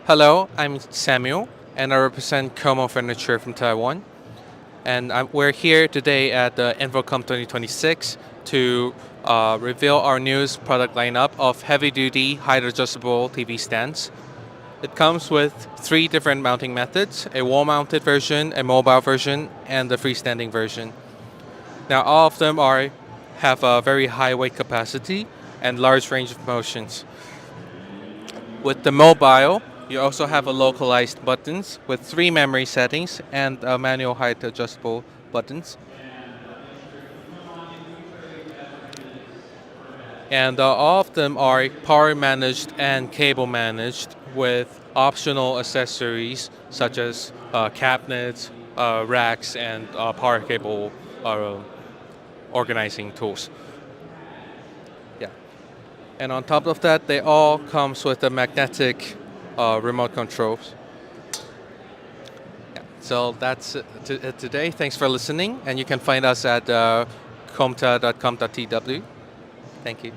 Hello, I'm Samuel, and I represent Como Furniture from Taiwan. And we're here today at the InfoComm 2026 to reveal our newest product lineup of heavy-duty, height-adjustable TV stands. It comes with 3 different mounting methods: a wall-mounted version, a mobile version, and the freestanding version. Now, all of them have a very high weight capacity and large range of motions. With the mobile, you also have a localized buttons with 3 memory settings and manual height adjustable buttons. And all of them are power managed and cable managed with optional accessories such as cabinets, racks, and power cable organizing tools. Yeah. And on top of that, they all comes with a magnetic remote controls. So that's it today. Thanks for listening, and you can find us at comta.com.tw. Thank you.